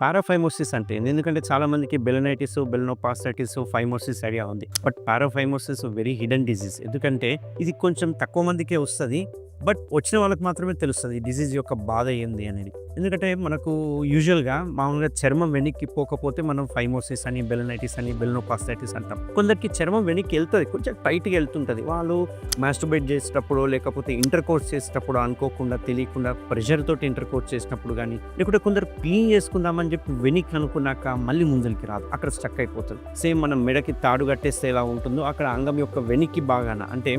పారాఫైమోసిస్ అంటే ఏంది? ఎందుకంటే చాలామందికి బెలనైటిస్, బెలనోపాస్టైటిస్, ఫైమోసిస్ ఐడియా ఉంది. But paraphimosis very hidden disease. ఎందుకంటే ఇది కొంచెం తక్కువ మందికే వస్తది. బట్ వచ్చిన వాళ్ళకి మాత్రమే తెలుస్తది ఈ డిసీజ్ యొక్క బాధ ఏంది అనేది. ఎందుకంటే మనకు యూజువల్‌గా మామూలుగా చర్మం వెనక్కి పోకపోతే మనం ఫైమోసిస్ అని, బెలనైటిస్ అని, బెలనోపాస్టైటిస్ అంటాం. కొందరికి చర్మం వెనక్కి ఎళ్తది. కొంచెం టైట్‌గా ఎళ్తుంటది. వాళ్ళు మాస్టర్బేట్ చేసేటప్పుడో, లేకపోతే ఇంటర్‌కోర్స్ చేసేటప్పుడు అనుకోకుండా, తెలియకుండా ప్రెషర్ తోటి ఇంటర్‌కోర్స్ చేసినప్పుడు గానీ, లేకుంటే కొందరు క్లీన్ చేసుకుందామని చెప్పి వెనక్కి అనుకున్నాక మళ్ళీ ముందలకి రాదు. అక్కడ స్టక్ అయిపోతది. సేమ్ మనం మెడకి తాడు కట్టేస్తే ఎలా ఉంటుందో అక్కడ అంగం యొక్క వెనక్కి భాగాన అంటే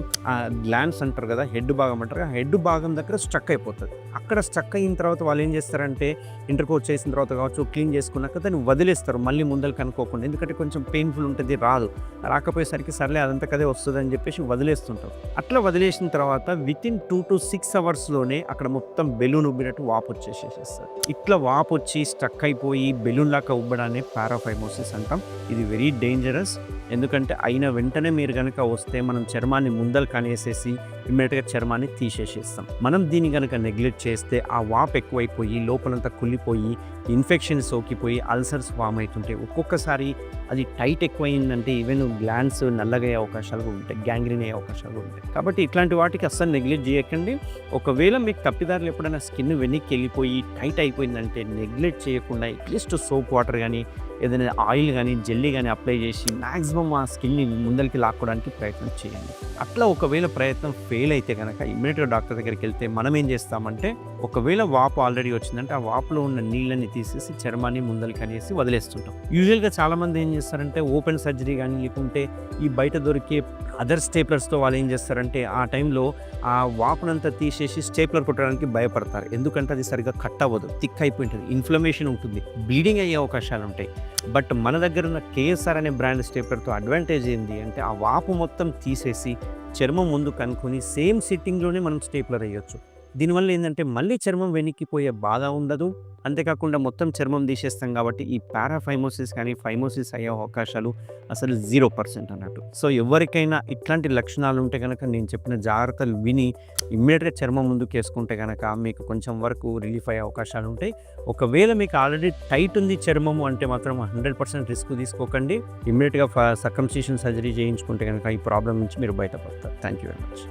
గ్లాండ్స్ అంటారు కదా! హెడ్ భాగం అంటారు. ఆ హెడ్ భాగం దగ్గర స్టక్ అయిపోతది. అక్కడ స్టక్ అయిన తర్వాత వాళ్ళు ఏం చేస్తారంటే ఇంటర్‌కోర్స్ చేసిన తర్వాత కావచ్చు, క్లీన్ చేసుకున్నాక దాన్ని వదిలేస్తారు మళ్ళీ ముందలకి అనుకోకుండా. ఎందుకంటే కొంచెం పెయిన్‌ఫుల్ ఉంటది, రాదు. రాకపోయేసరికి సర్లే అదంతకదే వస్తదని చెప్పేసి వదిలేస్తుంటారు. అట్లా వదిలేసిన తర్వాత వితిన్ 2-6 అవర్స్‌లోనే అక్కడ మొత్తం బెలూన్ ఉబ్బినట్టు వాపొచ్చేసేస్తది. ఇట్లా వాపొచ్చి స్టక్ అయిపోయి బెలూన్ లాగా ఉబ్బడాన్ని పారాఫైమోసిస్ అంటాం. ఇది వెరీ డేంజరస్. ఎందుకంటే అయిన వెంటనే మీరు గనక వస్తే మనం చర్మాన్ని ముందలకి అనేసేసి ఇమ్మీడియట్‌గా చర్మాన్ని తీసేసేస్తాం. మనం దీన్ని గనక నెగ్లెక్ట్ చేస్తే ఆ వాపు ఎక్కువైపోయి లోపలంతా కుళ్ళిపోయి ఇన్ఫెక్షన్ సోకిపోయి అల్సర్స్ ఫామ్ అవుతుంటాయి. ఒక్కొక్కసారి అది టైట్ ఎక్కువయిందంటే ఈవెన్ గ్లాండ్స్ నల్లగయ్యే అవకాశాలు కూడా ఉంటాయి. గ్యాంగ్రీన్ అయ్యే అవకాశాలు కూడా ఉంటాయి. కాబట్టి ఇట్లాంటి వాటికి అస్సలు నెగ్లెక్ట్ చేయకండి. ఒకవేళ మీకు తప్పిదారులు ఎప్పుడైనా స్కిన్ వెనక్కి వెళ్ళిపోయి టైట్ అయిపోయిందంటే నెగ్లెక్ట్ చేయకుండా అట్లీస్ట్ సోప్ వాటర్ కానీ ఏదైనా ఆయిల్ కానీ జెల్లీ కానీ అప్లై చేసి మ్యాక్సిమం ఆ స్కిన్ని ముందరికి లాక్కోవడానికి ప్రయత్నం చేయండి. అట్లా ఒకవేళ ప్రయత్నం ఫెయిల్ అయితే కనుక ఇమ్మీడియట్‌గా డాక్టర్ దగ్గరికి వెళ్తే మనం ఏం చేస్తామంటే ఒకవేళ వాపు ఆల్రెడీ వచ్చిందంటే ఆ వాపులో ఉన్న నీళ్ళని తీసేసి చర్మాన్ని ముందలకి అనేసి వదిలేస్తుంటాం. యూజువల్‌గా చాలామంది ఏం చేస్తారంటే ఓపెన్ సర్జరీ కానీ లేకుంటే ఈ బయట దొరికే అదర్ స్టేప్లర్స్‌తో వాళ్ళు ఏం చేస్తారంటే ఆ టైంలో ఆ వాపునంతా తీసేసి స్టేప్లర్ కొట్టడానికి భయపడతారు. ఎందుకంటే అది సరిగ్గా కట్ అవ్వదు. థిక్ అయిపోయి ఉంటుంది. ఇన్‌ఫ్లమేషన్ ఉంటుంది. బ్లీడింగ్ అయ్యే అవకాశాలు ఉంటాయి. బట్ మన దగ్గర ఉన్న కేఎస్ఆర్ అనే బ్రాండ్ స్టేప్లర్‌తో అడ్వాంటేజ్ ఏంది అంటే ఆ వాపు మొత్తం తీసేసి చర్మం ముందు కనుక్కొని సేమ్ సిట్టింగ్‌లోనే మనం స్టేప్లర్ ఎయ్యొచ్చు. దీనివల్ల ఏందంటే మళ్ళీ చర్మం వెనక్కిపోయే బాధ ఉండదు. అంతేకాకుండా మొత్తం చర్మం తీసేస్తాం కాబట్టి ఈ పారాఫైమోసిస్ కానీ, ఫైమోసిస్ అయ్యే అవకాశాలు అసలు 0% అన్నట్టు. సో ఎవరికైనా ఇట్లాంటి లక్షణాలు ఉంటే గనక నేను చెప్పిన జాగ్రత్తలు విని ఇమ్మీడియట్‌గా చర్మం ముందుకేసుకుంటే గనక మీకు కొంచెం వరకు రిలీఫ్ అయ్యే అవకాశాలు ఉంటాయి. ఒకవేళ మీకు ఆల్రెడీ టైట్ ఉంది చర్మము అంటే మాత్రం 100% రిస్క్ తీసుకోకండి. ఇమ్మీడియట్‌గా సర్కంసిషన్ సర్జరీ చేయించుకుంటే గనక ఈ ప్రాబ్లమ్ నుంచి మీరు బయటపడతారు. Thank you very much.